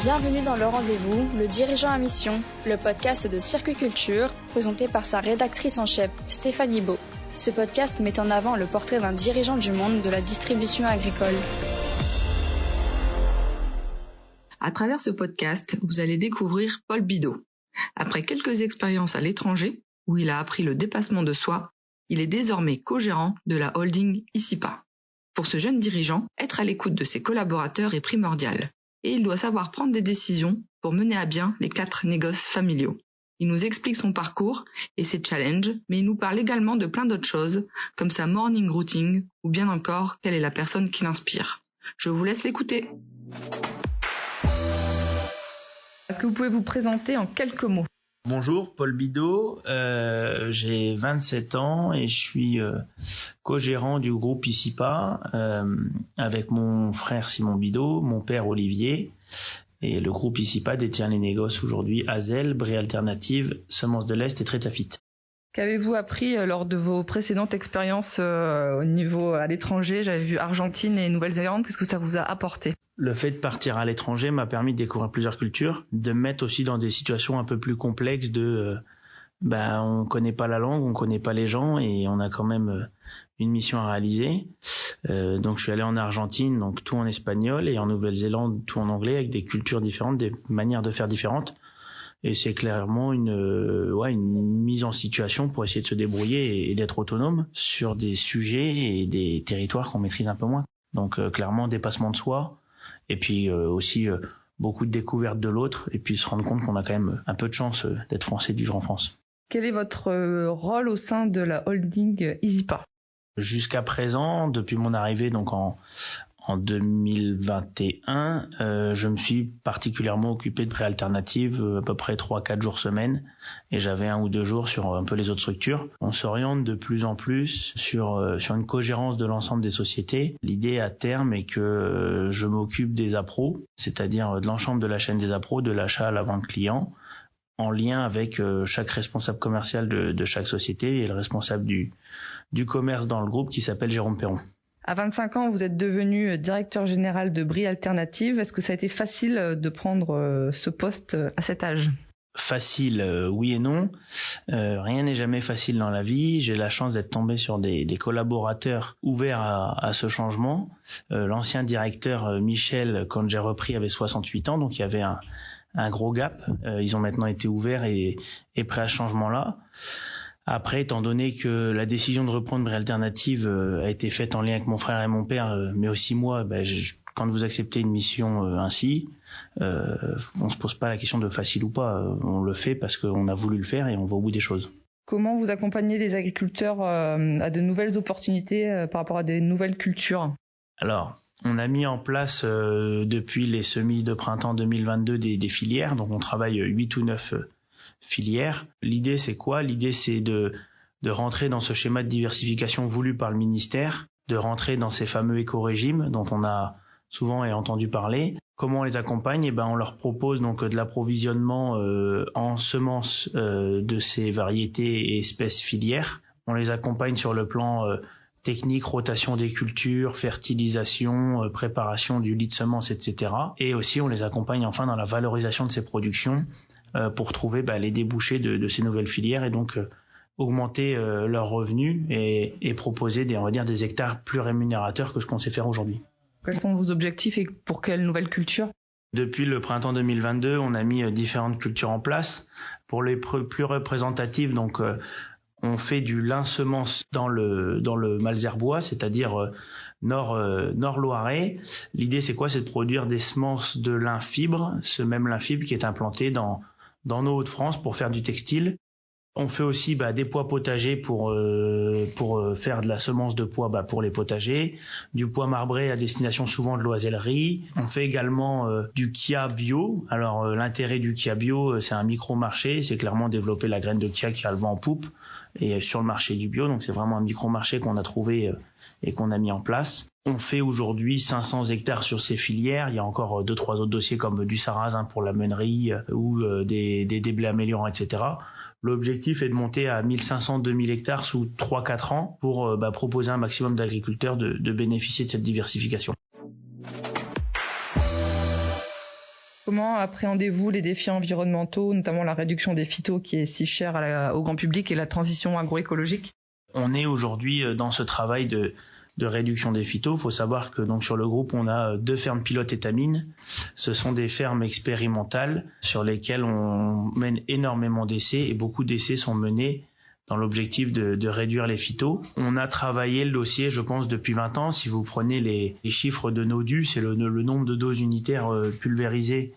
Bienvenue dans Le Rendez-vous, le dirigeant à mission, le podcast de Circuit Culture, présenté par sa rédactrice en chef, Stéphanie Beau. Ce podcast met en avant le portrait d'un dirigeant du monde de la distribution agricole. À travers ce podcast, vous allez découvrir Paul Bideau. Après quelques expériences à l'étranger, où il a appris le dépassement de soi, il est désormais co-gérant de la holding ICIPA. Pour ce jeune dirigeant, être à l'écoute de ses collaborateurs est primordial. Et il doit savoir prendre des décisions pour mener à bien les 4 négoces familiaux. Il nous explique son parcours et ses challenges, mais il nous parle également de plein d'autres choses, comme sa morning routine ou bien encore quelle est la personne qui l'inspire. Je vous laisse l'écouter. Est-ce que vous pouvez vous présenter en quelques mots ? Bonjour, Paul Bideau, j'ai 27 ans et je suis co-gérant du groupe ICIPA avec mon frère Simon Bideau, mon père Olivier. Et le groupe ICIPA détient les négoces aujourd'hui Azel, Brie Alternative, Semences de l'Est et Trétafit. Qu'avez-vous appris lors de vos précédentes expériences au niveau à l'étranger ? J'avais vu Argentine et Nouvelle-Zélande. Qu'est-ce que ça vous a apporté ? Le fait de partir à l'étranger m'a permis de découvrir plusieurs cultures, de me mettre aussi dans des situations un peu plus complexes on connaît pas la langue, on connaît pas les gens et on a quand même une mission à réaliser. Donc je suis allé en Argentine, donc tout en espagnol, et en Nouvelle-Zélande, tout en anglais, avec des cultures différentes, des manières de faire différentes. Et c'est clairement une mise en situation pour essayer de se débrouiller et d'être autonome sur des sujets et des territoires qu'on maîtrise un peu moins. Donc clairement dépassement de soi, et puis aussi beaucoup de découvertes de l'autre, et puis se rendre compte qu'on a quand même un peu de chance d'être français, de vivre en France. Quel est votre rôle au sein de la holding ICIPA ? Jusqu'à présent, depuis mon arrivée donc en 2021, je me suis particulièrement occupé de Brie Alternative à peu près 3-4 jours semaine, et j'avais 1 ou 2 jours sur un peu les autres structures. On s'oriente de plus en plus sur une cogérance de l'ensemble des sociétés. L'idée à terme est que je m'occupe des appros, c'est-à-dire de l'ensemble de la chaîne des appros, de l'achat à la vente client, en lien avec chaque responsable commercial de chaque société et le responsable du commerce dans le groupe qui s'appelle Jérôme Perron. À 25 ans, vous êtes devenu directeur général de Brie Alternative. Est-ce que ça a été facile de prendre ce poste à cet âge ? Facile, oui et non. Rien n'est jamais facile dans la vie. J'ai la chance d'être tombé sur des collaborateurs ouverts à ce changement. L'ancien directeur Michel, quand j'ai repris, avait 68 ans, donc il y avait un gros gap. Ils ont maintenant été ouverts et prêts à ce changement-là. Après, étant donné que la décision de reprendre Brie Alternative a été faite en lien avec mon frère et mon père, mais aussi moi, quand vous acceptez une mission ainsi, on se pose pas la question de facile ou pas. On le fait parce qu'on a voulu le faire et on va au bout des choses. Comment vous accompagnez les agriculteurs à de nouvelles opportunités par rapport à des nouvelles cultures ? Alors, on a mis en place depuis les semis de printemps 2022 des filières, donc on travaille 8 ou 9 filières. L'idée c'est quoi ? L'idée c'est de rentrer dans ce schéma de diversification voulu par le ministère, de rentrer dans ces fameux éco-régimes dont on a souvent entendu parler. Comment on les accompagne ? On leur propose donc de l'approvisionnement en semences de ces variétés et espèces filières. On les accompagne sur le plan technique, rotation des cultures, fertilisation, préparation du lit de semences, etc. Et aussi on les accompagne enfin dans la valorisation de ces productions pour trouver les débouchés de ces nouvelles filières et donc augmenter leurs revenus et proposer des hectares plus rémunérateurs que ce qu'on sait faire aujourd'hui. Quels sont vos objectifs et pour quelle nouvelle culture ? Depuis le printemps 2022, on a mis différentes cultures en place. Pour les plus représentatives, donc on fait du lin semence dans le Malesherbois, c'est-à-dire nord Loiret. L'idée c'est quoi ? C'est de produire des semences de lin fibre, ce même lin fibre qui est implanté dans nos Hauts-de-France pour faire du textile. On fait aussi des pois potagers pour faire de la semence de pois pour les potagers, du pois marbré à destination souvent de l'oisellerie. On fait également du kia bio. Alors l'intérêt du kia bio, c'est un micro-marché, c'est clairement développer la graine de kia qui a le vent en poupe et sur le marché du bio. Donc c'est vraiment un micro-marché qu'on a trouvé et qu'on a mis en place. On fait aujourd'hui 500 hectares sur ces filières. Il y a encore 2-3 autres dossiers comme du sarrasin pour la meunerie ou des blés améliorants, etc. L'objectif est de monter à 1500-2000 hectares sous 3-4 ans pour proposer un maximum d'agriculteurs de bénéficier de cette diversification. Comment appréhendez-vous les défis environnementaux, notamment la réduction des phytos qui est si chère au grand public et la transition agroécologique? On est aujourd'hui dans ce travail de réduction des phytos. Il faut savoir que donc sur le groupe, on a 2 fermes pilotes étamines. Ce sont des fermes expérimentales sur lesquelles on mène énormément d'essais et beaucoup d'essais sont menés dans l'objectif de réduire les phytos. On a travaillé le dossier, je pense, depuis 20 ans. Si vous prenez les chiffres de NODU, c'est le nombre de doses unitaires pulvérisées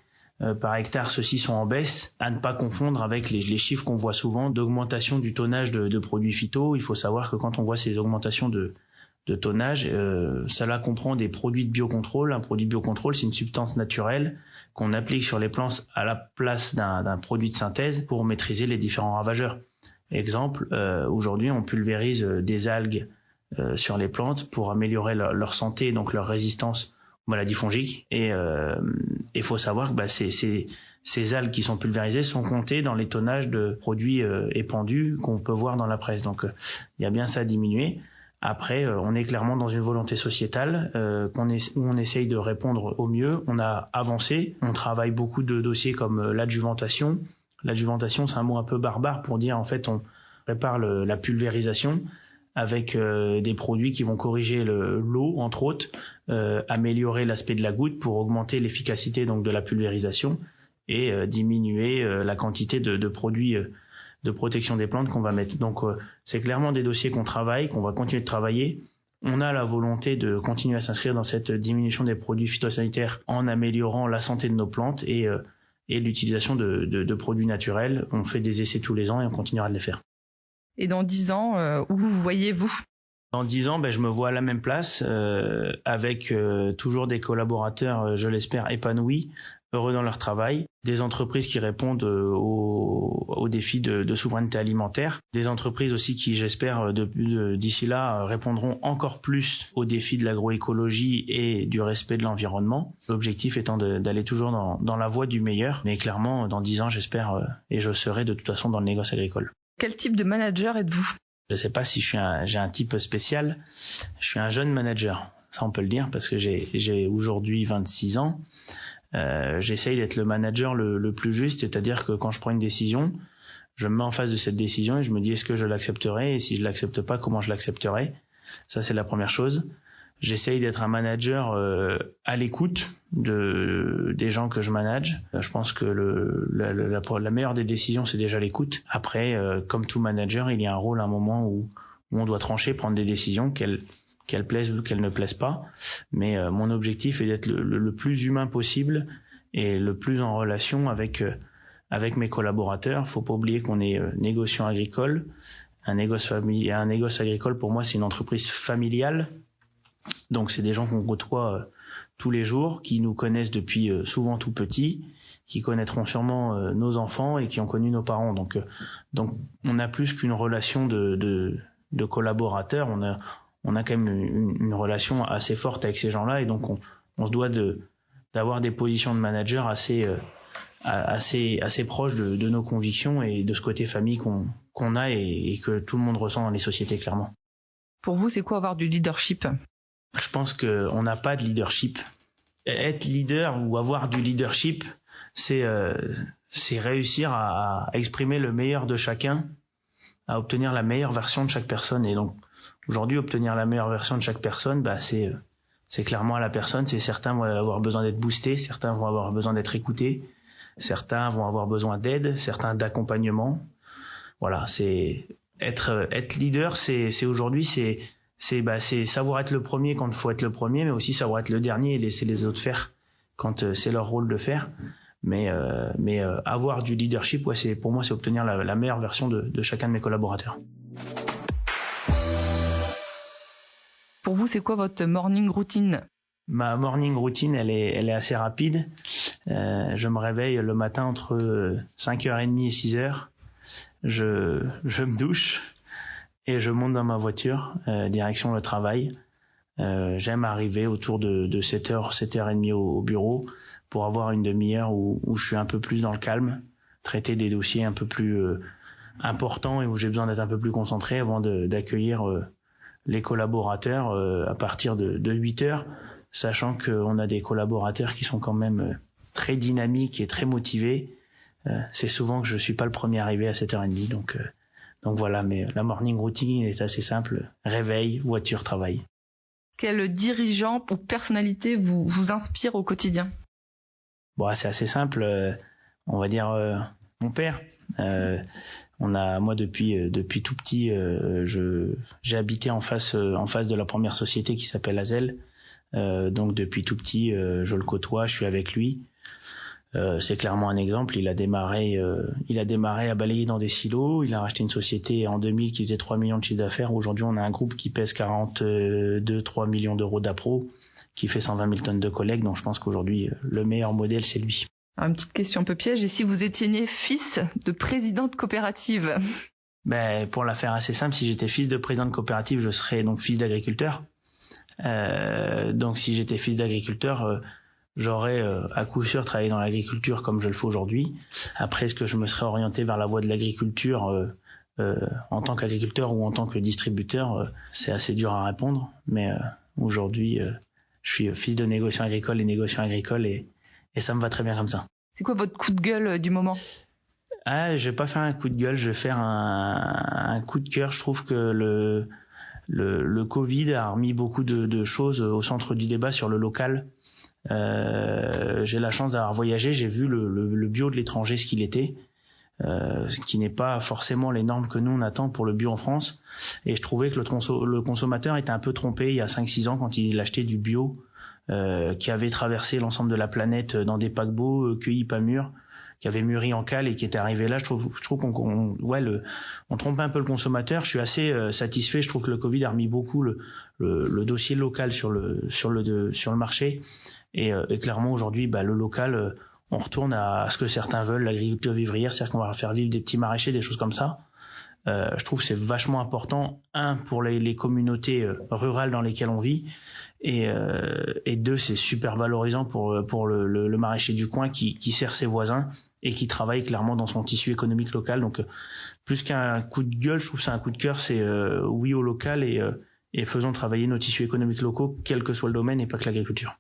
par hectare, ceux-ci sont en baisse, à ne pas confondre avec les chiffres qu'on voit souvent d'augmentation du tonnage de produits phytos. Il faut savoir que quand on voit ces augmentations de tonnage, cela comprend des produits de biocontrôle. Un produit de biocontrôle, c'est une substance naturelle qu'on applique sur les plantes à la place d'un produit de synthèse pour maîtriser les différents ravageurs. Exemple, aujourd'hui, on pulvérise des algues sur les plantes pour améliorer leur santé, donc leur résistance aux maladies fongiques. Et il faut savoir que ces algues qui sont pulvérisées sont comptées dans les tonnages de produits épandus qu'on peut voir dans la presse. Donc, il y a bien ça à diminuer. Après, on est clairement dans une volonté sociétale où on essaye de répondre au mieux. On a avancé, on travaille beaucoup de dossiers comme l'adjuvantation. L'adjuvantation, c'est un mot un peu barbare pour dire en fait on prépare la pulvérisation avec des produits qui vont corriger l'eau entre autres, améliorer l'aspect de la goutte pour augmenter l'efficacité donc de la pulvérisation et diminuer la quantité de produits de protection des plantes qu'on va mettre. Donc c'est clairement des dossiers qu'on travaille, qu'on va continuer de travailler. On a la volonté de continuer à s'inscrire dans cette diminution des produits phytosanitaires en améliorant la santé de nos plantes et l'utilisation de produits naturels. On fait des essais tous les ans et on continuera de les faire. Et dans 10 ans, où vous voyez-vous? Dans 10 ans, je me vois à la même place avec toujours des collaborateurs, je l'espère, épanouis, heureux dans leur travail, des entreprises qui répondent aux défis de souveraineté alimentaire, des entreprises aussi qui, j'espère, d'ici là, répondront encore plus aux défis de l'agroécologie et du respect de l'environnement. L'objectif étant d'aller toujours dans la voie du meilleur, mais clairement, dans 10 ans, j'espère, et je serai de toute façon dans le négoce agricole. Quel type de manager êtes-vous? Je ne sais pas si j'ai un type spécial. Je suis un jeune manager, ça on peut le dire, parce que j'ai aujourd'hui 26 ans. J'essaye d'être le manager le plus juste, c'est-à-dire que quand je prends une décision, je me mets en face de cette décision et je me dis est-ce que je l'accepterai et si je l'accepte pas, comment je l'accepterai. Ça c'est la première chose. J'essaye d'être un manager à l'écoute des gens que je manage. Je pense que la meilleure des décisions c'est déjà l'écoute. Après, comme tout manager, il y a un rôle à un moment où on doit trancher, prendre des décisions qu'elles plaisent ou qu'elles ne plaisent pas. Mais mon objectif est d'être le plus humain possible et le plus en relation avec mes collaborateurs. Faut pas oublier qu'on est négociant agricole. Un négoce agricole, pour moi, c'est une entreprise familiale. Donc, c'est des gens qu'on côtoie tous les jours, qui nous connaissent depuis souvent tout petits, qui connaîtront sûrement nos enfants et qui ont connu nos parents. Donc on a plus qu'une relation de collaborateurs. On a quand même une relation assez forte avec ces gens-là et donc on se doit d'avoir des positions de manager assez proches de nos convictions et de ce côté famille qu'on a et que tout le monde ressent dans les sociétés clairement. Pour vous, c'est quoi avoir du leadership? Je pense qu'on n'a pas de leadership. Être leader ou avoir du leadership, c'est réussir à exprimer le meilleur de chacun, à obtenir la meilleure version de chaque personne. Et donc aujourd'hui, obtenir la meilleure version de chaque personne, c'est clairement à la personne. Certains vont avoir besoin d'être boostés, certains vont avoir besoin d'être écoutés, certains vont avoir besoin d'aide, certains d'accompagnement. Voilà, c'est être leader, c'est aujourd'hui, c'est savoir être le premier quand il faut être le premier, mais aussi savoir être le dernier et laisser les autres faire quand c'est leur rôle de faire. Mais avoir du leadership, pour moi, c'est obtenir la meilleure version de chacun de mes collaborateurs. Pour vous, c'est quoi votre morning routine? Ma morning routine, elle est assez rapide. Je me réveille le matin entre 5h30 et 6h. Je me douche et je monte dans ma voiture, direction le travail. J'aime arriver autour de 7h, 7h30 au bureau pour avoir une demi-heure où je suis un peu plus dans le calme, traiter des dossiers un peu plus importants et où j'ai besoin d'être un peu plus concentré avant d'accueillir les collaborateurs à partir de 8h, sachant qu'on a des collaborateurs qui sont quand même très dynamique et très motivé. C'est souvent que je suis pas le premier arrivé à 7h30, donc voilà. Mais la morning routine est assez simple. Réveil, voiture, travail. Quel dirigeant ou personnalité vous inspire au quotidien ? Bon, c'est assez simple. On va dire mon père. Moi depuis tout petit, j'ai habité en face de la première société qui s'appelle Hazel. Donc depuis tout petit, je le côtoie, je suis avec lui. C'est clairement un exemple. Il a démarré à balayer dans des silos. Il a racheté une société en 2000 qui faisait 3 millions de chiffre d'affaires. Aujourd'hui, on a un groupe qui pèse 3 millions d'euros d'appro, qui fait 120 000 tonnes de collecte. Donc je pense qu'aujourd'hui, le meilleur modèle, c'est lui. Alors, une petite question un peu piège. Et si vous étiez né fils de président de coopérative ? Pour la faire assez simple, si j'étais fils de président de coopérative, je serais donc fils d'agriculteur. Donc si j'étais fils d'agriculteur, j'aurais à coup sûr travaillé dans l'agriculture comme je le fais aujourd'hui. Après, est-ce que je me serais orienté vers la voie de l'agriculture en tant qu'agriculteur ou en tant que distributeur, c'est assez dur à répondre. Mais aujourd'hui, je suis fils de négociant agricole et ça me va très bien comme ça. C'est quoi votre coup de gueule du moment ? Je vais pas faire un coup de gueule, je vais faire un coup de cœur. Je trouve que le Covid a remis beaucoup de choses au centre du débat sur le local. J'ai la chance d'avoir voyagé, j'ai vu le bio de l'étranger, ce qu'il était, ce qui n'est pas forcément les normes que nous on attend pour le bio en France. Et je trouvais que le consommateur était un peu trompé il y a 5-6 ans quand il achetait du bio qui avait traversé l'ensemble de la planète dans des paquebots cueillis pas mûrs, qui avait mûri en cale et qui était arrivé là. Je trouve qu'on trompe un peu le consommateur. Je suis assez satisfait. Je trouve que le Covid a remis beaucoup le dossier local sur le marché. Et clairement aujourd'hui, le local, on retourne à ce que certains veulent, l'agriculture vivrière, c'est-à-dire qu'on va faire vivre des petits maraîchers, des choses comme ça. Je trouve que c'est vachement important, pour les communautés rurales dans lesquelles on vit, et deux, c'est super valorisant pour le maraîcher du coin qui sert ses voisins et qui travaille clairement dans son tissu économique local. Donc plus qu'un coup de gueule, je trouve ça un coup de cœur, c'est oui au local et faisons travailler nos tissus économiques locaux, quel que soit le domaine et pas que l'agriculture.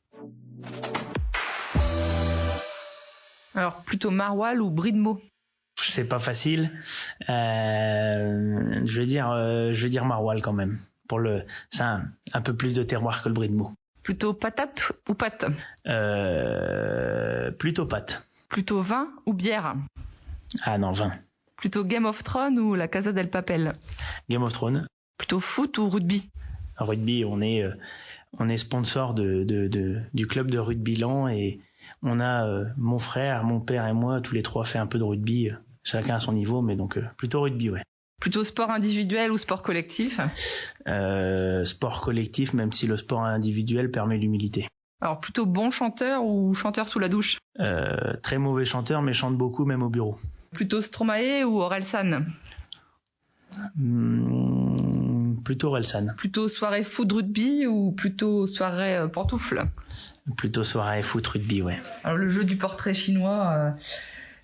Alors plutôt maroilles ou brie de Meaux ? C'est pas facile. Je vais dire maroilles quand même. C'est un peu plus de terroir que le brie de Meaux. Plutôt patate ou pâte ? Plutôt pâte. Plutôt vin ou bière ? Ah non, vin. Plutôt Game of Thrones ou la Casa del Papel ? Game of Thrones. Plutôt foot ou rugby ? Rugby, on est sponsor du club de rugby Lan et on a mon frère, mon père et moi, tous les trois fait un peu de rugby, chacun à son niveau, mais donc plutôt rugby, ouais. Plutôt sport individuel ou sport collectif ? Sport collectif, même si le sport individuel permet l'humilité. Alors plutôt bon chanteur ou chanteur sous la douche ? Très mauvais chanteur, mais chante beaucoup même au bureau. Plutôt Stromae ou Orelsan ? Plutôt Orelsan. Plutôt soirée foot rugby ou plutôt soirée pantoufle ? Plutôt soirée foot rugby, ouais. Alors le jeu du portrait chinois,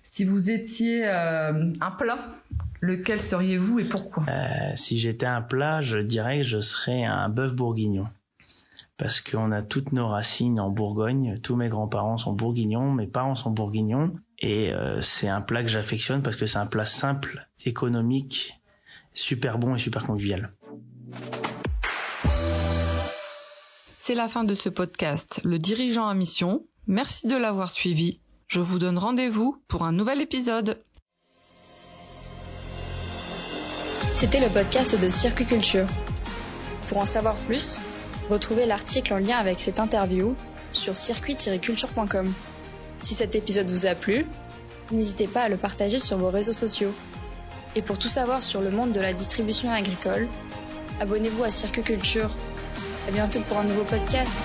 si vous étiez un plat, lequel seriez-vous et pourquoi ? Si j'étais un plat, je dirais que je serais un bœuf bourguignon. Parce qu'on a toutes nos racines en Bourgogne. Tous mes grands-parents sont bourguignons, mes parents sont bourguignons. Et c'est un plat que j'affectionne parce que c'est un plat simple, économique, super bon et super convivial. C'est la fin de ce podcast, Le Dirigeant à Mission. Merci de l'avoir suivi. Je vous donne rendez-vous pour un nouvel épisode. C'était le podcast de Circuit Culture. Pour en savoir plus, retrouvez l'article en lien avec cette interview sur circuit-culture.com. Si cet épisode vous a plu, n'hésitez pas à le partager sur vos réseaux sociaux. Et pour tout savoir sur le monde de la distribution agricole, abonnez-vous à Circuit Culture. À bientôt pour un nouveau podcast.